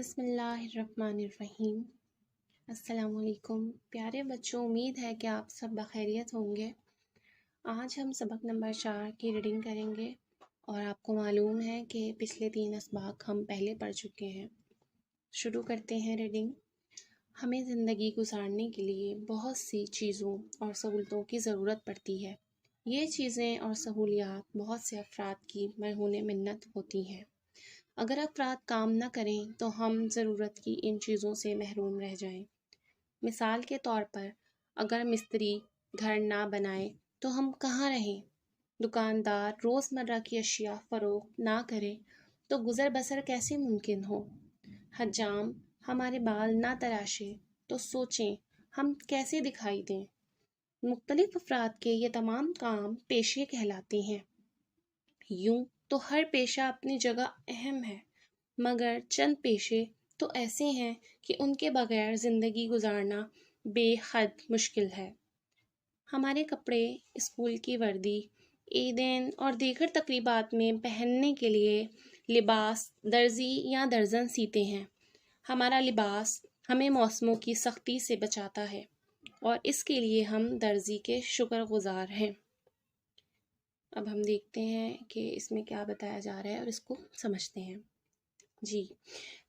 बिस्मिल्लाहिर्रहमानिर्रहीम। अस्सलामुअलैकुम प्यारे बच्चों, उम्मीद है कि आप सब बखैरियत होंगे। आज हम सबक नंबर 4 की रीडिंग करेंगे और आपको मालूम है कि पिछले 3 असबाक हम पहले पढ़ चुके हैं। शुरू करते हैं रीडिंग। हमें ज़िंदगी गुजारने के लिए बहुत सी चीज़ों और सहूलतों की ज़रूरत पड़ती है। ये चीज़ें और सहूलियात बहुत से अफराद की मरहून मिन्नत होती हैं। अगर अफराद काम न करें तो हम ज़रूरत की इन चीज़ों से महरूम रह जाएं। मिसाल के तौर पर अगर मिस्त्री घर ना बनाए तो हम कहाँ रहें? दुकानदार रोज़मर्रा की अशिया फ़रोख्त ना करे तो गुज़र बसर कैसे मुमकिन हो? हज्जाम हमारे बाल ना तराशे तो सोचें हम कैसे दिखाई दें? मुख्तलिफ अफराद के ये तमाम काम पेशे कहलाते हैं। यूं तो हर पेशा अपनी जगह अहम है, मगर चंद पेशे तो ऐसे हैं कि उनके बगैर ज़िंदगी गुजारना बेहद मुश्किल है। हमारे कपड़े, स्कूल की वर्दी, ईदैन और दीगर तकरीबात में पहनने के लिए लिबास दर्जी या दर्जन सीते हैं। हमारा लिबास हमें मौसमों की सख्ती से बचाता है और इसके लिए हम दर्जी के शुक्रगुजार हैं। अब हम देखते हैं कि इसमें क्या बताया जा रहा है और इसको समझते हैं। जी,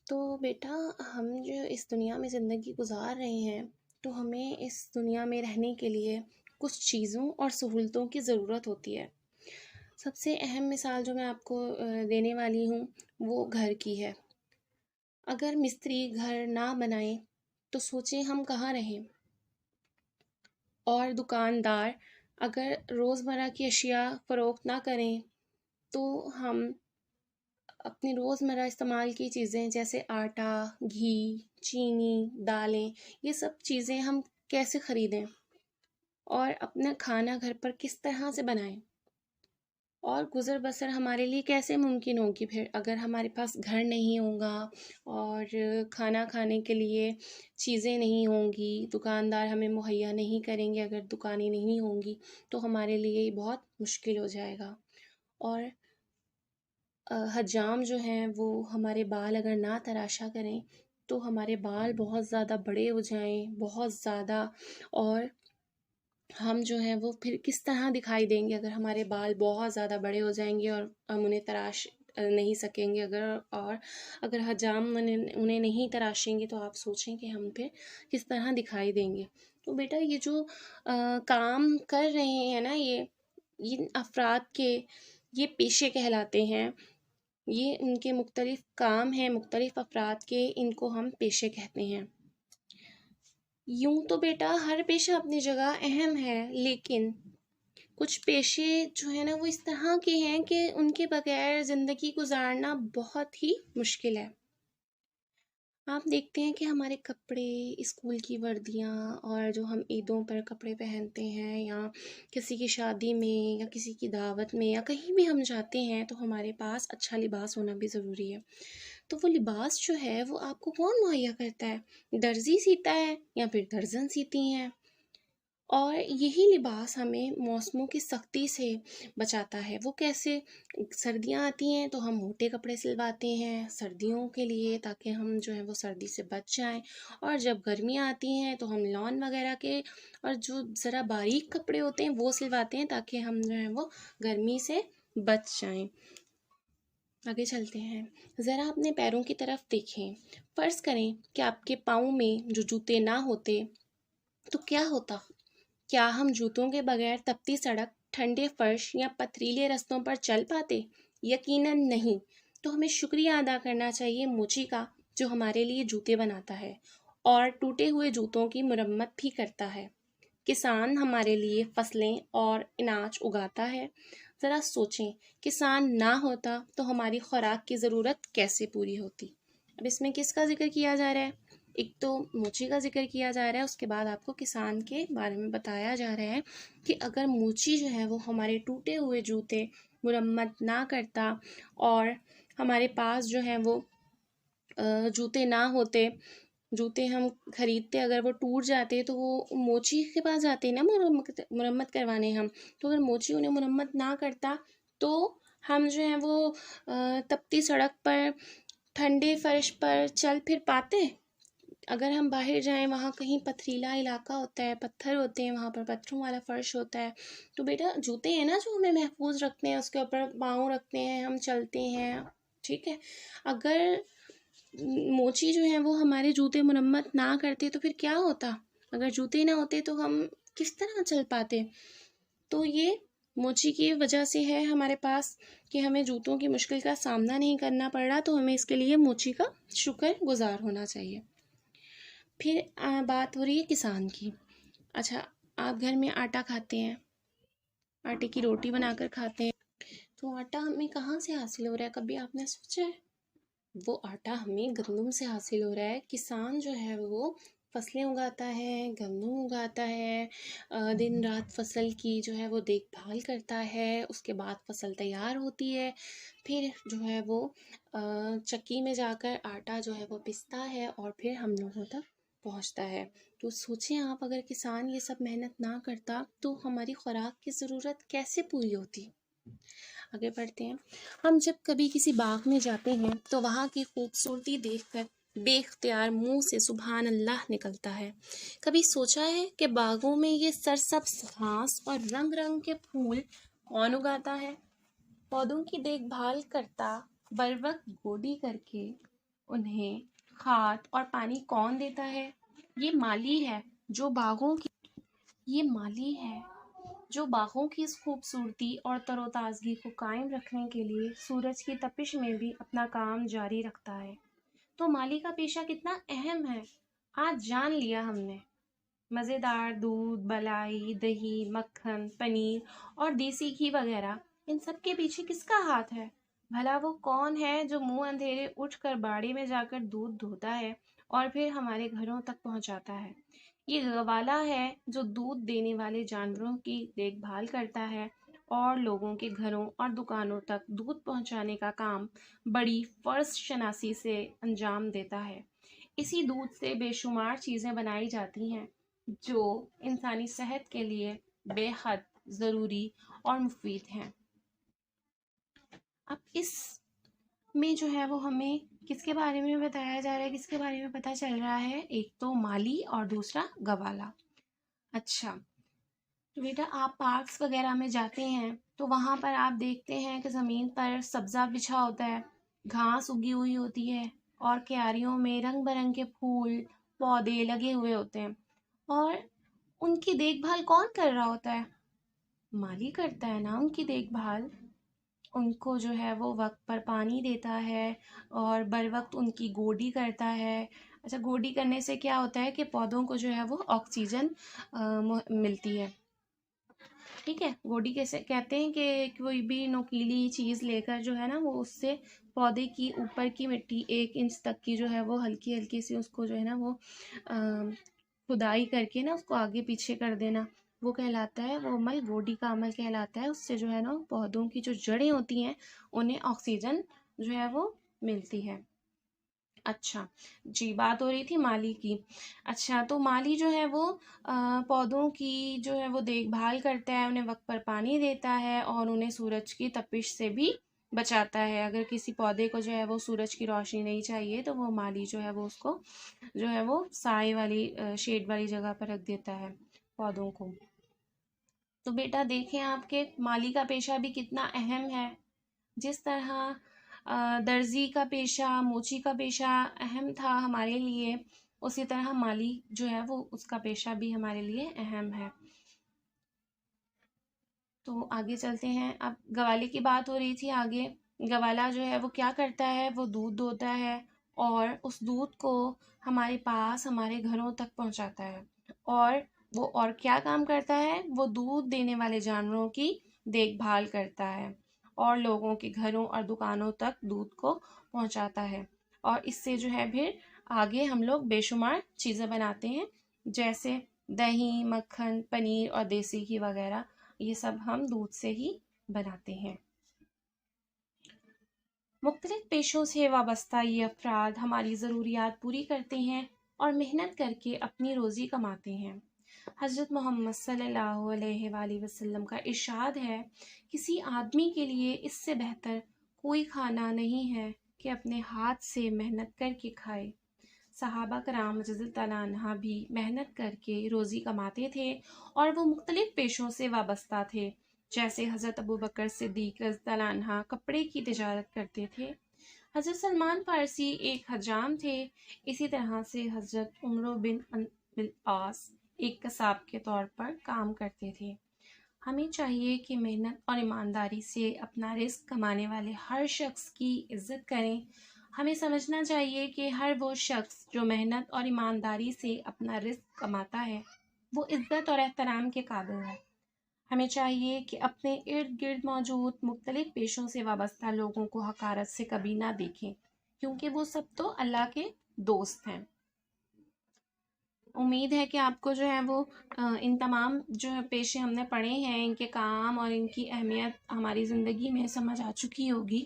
तो बेटा, हम जो इस दुनिया में ज़िंदगी गुजार रहे हैं तो हमें इस दुनिया में रहने के लिए कुछ चीज़ों और सहूलतों की ज़रूरत होती है। सबसे अहम मिसाल जो मैं आपको देने वाली हूँ वो घर की है। अगर मिस्त्री घर ना बनाए तो सोचें हम कहाँ रहें? और दुकानदार अगर रोज़मर्रा की अशिया फ़रोख्त ना करें तो हम अपनी रोज़मर्रा इस्तेमाल की चीज़ें जैसे आटा, घी, चीनी, दालें, ये सब चीज़ें हम कैसे ख़रीदें और अपना खाना घर पर किस तरह से बनाएं? और गुज़र बसर हमारे लिए कैसे मुमकिन होगी फिर अगर हमारे पास घर नहीं होगा और खाना खाने के लिए चीज़ें नहीं होंगी, दुकानदार हमें मुहैया नहीं करेंगे, अगर दुकानें नहीं होंगी तो हमारे लिए बहुत मुश्किल हो जाएगा। और हज्जाम जो हैं वो हमारे बाल अगर ना तराशा करें तो हमारे बाल बहुत ज़्यादा बड़े हो जाएं, बहुत ज़्यादा, और हम जो हैं वो फिर किस तरह दिखाई देंगे अगर हमारे बाल बहुत ज़्यादा बड़े हो जाएंगे और हम उन्हें तराश नहीं सकेंगे। अगर हज्जाम उन्हें नहीं तराशेंगे तो आप सोचें कि हम फिर किस तरह दिखाई देंगे। तो बेटा, ये जो काम कर रहे हैं ना, ये अफराद के ये पेशे कहलाते हैं। ये उनके मुख्तलिफ काम हैं, मुख्तलिफ अफराद के, इनको हम पेशे कहते हैं। यूं तो बेटा हर पेशा अपनी जगह अहम है, लेकिन कुछ पेशे जो है ना वो इस तरह के हैं कि उनके बगैर ज़िंदगी गुजारना बहुत ही मुश्किल है। आप देखते हैं कि हमारे कपड़े, स्कूल की वर्दियाँ और जो हम ईदों पर कपड़े पहनते हैं या किसी की शादी में या किसी की दावत में या कहीं भी हम जाते हैं तो हमारे पास अच्छा लिबास होना भी ज़रूरी है। तो वो लिबास जो है वो आपको कौन मुहैया करता है? दर्जी सीता है या फिर दर्जन सीती हैं? और यही लिबास हमें मौसमों की सख्ती से बचाता है। वो कैसे? सर्दियाँ आती हैं तो हम मोटे कपड़े सिलवाते हैं सर्दियों के लिए, ताकि हम जो है वो सर्दी से बच जाएं। और जब गर्मियाँ आती हैं तो हम लॉन वगैरह के और जो ज़रा बारीक कपड़े होते हैं वो सिलवाते हैं ताकि हम जो है वो गर्मी से बच जाएं। आगे चलते हैं। ज़रा अपने पैरों की तरफ देखें। फ़र्ज़ करें कि आपके पाँव में जो जूते ना होते तो क्या होता? क्या हम जूतों के बगैर तपती सड़क, ठंडे फर्श या पथरीले रास्तों पर चल पाते? यकीनन नहीं। तो हमें शुक्रिया अदा करना चाहिए मोची का, जो हमारे लिए जूते बनाता है और टूटे हुए जूतों की मुरम्मत भी करता है। किसान हमारे लिए फसलें और अनाज उगाता है। ज़रा सोचें, किसान ना होता तो हमारी खुराक की ज़रूरत कैसे पूरी होती? अब इसमें किसका जिक्र किया जा रहा है? एक तो मोची का जिक्र किया जा रहा है, उसके बाद आपको किसान के बारे में बताया जा रहा है कि अगर मोची जो है वो हमारे टूटे हुए जूते मुरम्मत ना करता और हमारे पास जो है वो जूते ना होते, जूते हम खरीदते, अगर वो टूट जाते तो वो मोची के पास जाते ना मुरम्मत करवाने हम। तो अगर मोची उन्हें मुरम्मत ना करता तो हम जो है वो तपती सड़क पर ठंडे फर्श पर चल फिर पाते? अगर हम बाहर जाएं, वहाँ कहीं पथरीला इलाका होता है, पत्थर होते हैं, वहाँ पर पत्थरों वाला फर्श होता है, तो बेटा जूते हैं ना जो हमें महफूज रखते हैं, उसके ऊपर पाँव रखते हैं, हम चलते हैं, ठीक है। अगर मोची जो है वो हमारे जूते मुरम्मत ना करते तो फिर क्या होता? अगर जूते ना होते तो हम किस तरह चल पाते? तो ये मोची की वजह से है हमारे पास कि हमें जूतों की मुश्किल का सामना नहीं करना पड़ रहा, तो हमें इसके लिए मोची का शुक्रगुजार होना चाहिए। फिर बात हो रही है किसान की। अच्छा, आप घर में आटा खाते हैं, आटे की रोटी बनाकर खाते हैं, तो आटा हमें कहाँ से हासिल हो रहा है, कभी आपने सोचा है? वो आटा हमें गंदम से हासिल हो रहा है। किसान जो है वो फसलें उगाता है, गंदम उगाता है, दिन रात फसल की जो है वो देखभाल करता है, उसके बाद फसल तैयार होती है, फिर जो है वो चक्की में जाकर आटा जो है वो पिसता है और फिर हम लोगों तक पहुंचता है। तो सोचें आप, अगर किसान ये सब मेहनत ना करता तो हमारी खुराक की ज़रूरत कैसे पूरी होती? आगे बढ़ते हैं। हम जब कभी किसी बाग में जाते हैं तो वहाँ की खूबसूरती देखकर बेख्तियार मुंह से सुभान अल्लाह निकलता है। कभी सोचा है कि बागों में ये सरसब्ज घास और रंग रंग के फूल कौन उगाता है? पौधों की देखभाल करता, बर वक्त गोडी करके उन्हें खाद और पानी कौन देता है? ये माली है जो बागों की ये माली है जो बागों की इस खूबसूरती और तरोताज़गी को कायम रखने के लिए सूरज की तपिश में भी अपना काम जारी रखता है। तो माली का पेशा कितना अहम है, आज जान लिया हमने। मज़ेदार दूध, मलाई, दही, मक्खन, पनीर और देसी घी वगैरह, इन सब के पीछे किसका हाथ है? भला वो कौन है जो मुंह अंधेरे उठकर बाड़ी में जाकर दूध धोता है और फिर हमारे घरों तक पहुंचाता है? ये गवाला है जो दूध देने वाले जानवरों की देखभाल करता है और लोगों के घरों और दुकानों तक दूध पहुंचाने का काम बड़ी फर्ज शनासी से अंजाम देता है। इसी दूध से बेशुमार चीज़ें बनाई जाती हैं जो इंसानी सेहत के लिए बेहद ज़रूरी और मुफीद हैं। अब इस में जो है वो हमें किसके बारे में बताया जा रहा है, किसके बारे में पता चल रहा है? एक तो माली और दूसरा गवाला। अच्छा, तो बेटा आप पार्क्स वगैरह में जाते हैं तो वहाँ पर आप देखते हैं कि ज़मीन पर सब्ज़ा बिछा होता है, घास उगी हुई होती है और क्यारियों में रंग बिरंगे के फूल पौधे लगे हुए होते हैं, और उनकी देखभाल कौन कर रहा होता है? माली करता है ना उनकी देखभाल। उनको जो है वो वक्त पर पानी देता है और बर वक्त उनकी गोडी करता है। अच्छा, गोडी करने से क्या होता है कि पौधों को जो है वो ऑक्सीजन मिलती है, ठीक है। गोडी कैसे कहते हैं कि कोई भी नुकीली चीज़ लेकर जो है ना वो उससे पौधे की ऊपर की मिट्टी 1 इंच तक की जो है वो हल्की हल्की सी उसको जो है ना वो खुदाई करके ना उसको आगे पीछे कर देना, वो कहलाता है, वो अमल गोडी का अमल कहलाता है। उससे जो है ना पौधों की जो जड़ें होती हैं उन्हें ऑक्सीजन जो है वो मिलती है। अच्छा जी, बात हो रही थी माली की। अच्छा, तो माली जो है वो पौधों की जो है वो देखभाल करता है, उन्हें वक्त पर पानी देता है और उन्हें सूरज की तपिश से भी बचाता है। अगर किसी पौधे को जो है वो सूरज की रोशनी नहीं चाहिए तो वो माली जो है वो उसको जो है वो साए वाली शेड वाली जगह पर रख देता है पौधों को। तो बेटा देखें आपके माली का पेशा भी कितना अहम है। जिस तरह दर्जी का पेशा, मोची का पेशा अहम था हमारे लिए, उसी तरह माली जो है वो उसका पेशा भी हमारे लिए अहम है। तो आगे चलते हैं। अब गवाले की बात हो रही थी आगे। गवाला जो है वो क्या करता है? वो दूध दोहता है और उस दूध को हमारे पास हमारे घरों तक पहुंचाता है। और वो और क्या काम करता है? वो दूध देने वाले जानवरों की देखभाल करता है और लोगों के घरों और दुकानों तक दूध को पहुंचाता है। और इससे जो है फिर आगे हम लोग बेशुमार चीज़ें बनाते हैं, जैसे दही, मक्खन, पनीर और देसी घी वगैरह। ये सब हम दूध से ही बनाते हैं। मुख्तलिफ पेशों से वाबस्ता ये अफराद हमारी ज़रूरियात पूरी करते हैं और मेहनत करके अपनी रोज़ी कमाते हैं। हज़रत मोहम्मद सल्लल्लाहु अलैहि वसल्लम का इरशाद है, किसी आदमी के लिए इससे बेहतर कोई खाना नहीं है कि अपने हाथ से मेहनत करके खाए। सहाबा कराम रज़ियल्लाहु अन्हा भी मेहनत करके रोज़ी कमाते थे और वो मुख्तलिफ पेशों से वाबस्ता थे। जैसे हज़रत अबू बकर सिद्दीक़ रज़ियल्लाहु अन्हा कपड़े की तिजारत करते थे। हज़रत सलमान फ़ारसी एक हजाम थे। इसी तरह से हज़रत उमर बिन आस एक कसाब के तौर पर काम करते थे। हमें चाहिए कि मेहनत और ईमानदारी से अपना रिस्क कमाने वाले हर शख्स की इज़्ज़त करें। हमें समझना चाहिए कि हर वो शख्स जो मेहनत और ईमानदारी से अपना रिस्क कमाता है वो इज़्ज़त और एहतराम के काबिल है। हमें चाहिए कि अपने इर्द गिर्द मौजूद मुख्तलिफ पेशों से वाबस्ता लोगों को हकारत से कभी ना देखें, क्योंकि वो सब तो अल्लाह के दोस्त हैं। उम्मीद है कि आपको जो है वो इन तमाम जो पेशे हमने पढ़े हैं, इनके काम और इनकी अहमियत हमारी ज़िंदगी में समझ आ चुकी होगी।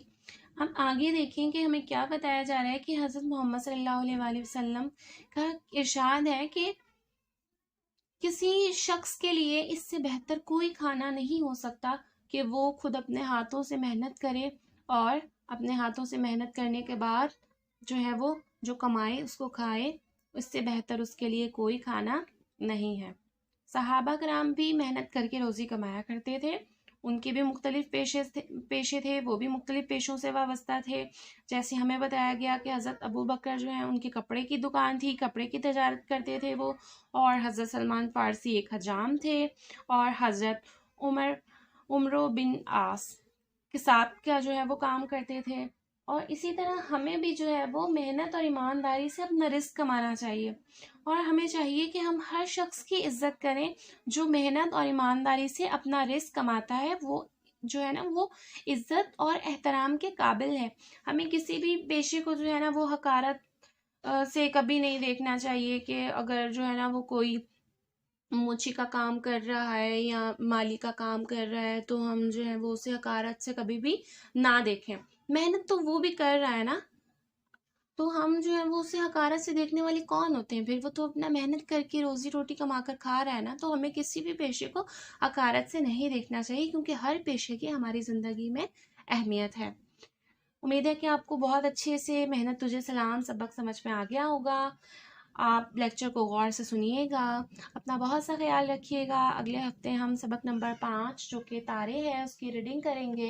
हम आगे देखें कि हमें क्या बताया जा रहा है कि हज़रत मोहम्मद सल्लल्लाहु अलैहि वसल्लम का इरशाद है कि किसी शख्स के लिए इससे बेहतर कोई खाना नहीं हो सकता कि वो खुद अपने हाथों से मेहनत करे और अपने हाथों से मेहनत करने के बाद जो है वो जो कमाए उसको खाए। इससे बेहतर उसके लिए कोई खाना नहीं है। सहाबा कराम भी मेहनत करके रोज़ी कमाया करते थे। उनके भी मुख्तलिफ पेशे थे, वो भी मुख्तलिफ पेशों से वाबस्ता थे। जैसे हमें बताया गया कि हज़रत अबू बकर जो हैं उनकी कपड़े की दुकान थी, कपड़े की तजारत करते थे वो। और हज़रत सलमान फ़ारसी एक हजाम थे। और हज़रत उमर बिन आस किसाब का जो है वो काम करते थे। और इसी तरह हमें भी जो है वो मेहनत और ईमानदारी से अपना रिस्क कमाना चाहिए। और हमें चाहिए कि हम हर शख्स की इज्जत करें जो मेहनत और ईमानदारी से अपना रिस्क कमाता है। वो जो है ना वो इज्जत और एहतराम के काबिल है। हमें किसी भी पेशे को जो है ना वो हकारत से कभी नहीं देखना चाहिए कि अगर जो है ना वो कोई मोची का काम कर रहा है या माली का काम कर रहा है तो हम जो है वो उसे हकारत से कभी भी ना देखें। मेहनत तो वो भी कर रहा है ना, तो हम जो है वो उसे हकारत से देखने वाले कौन होते हैं? फिर वो तो अपना मेहनत करके रोजी रोटी कमा कर खा रहा है ना। तो हमें किसी भी पेशे को हकारत से नहीं देखना चाहिए, क्योंकि हर पेशे की हमारी ज़िंदगी में अहमियत है। उम्मीद है कि आपको बहुत अच्छे से मेहनत तुझे सलाम सबक समझ में आ गया होगा। आप लेक्चर को गौर से सुनिएगा, अपना बहुत सा ख्याल रखिएगा। अगले हफ्ते हम सबक नंबर 5 जो कि तारे है उसकी रीडिंग करेंगे।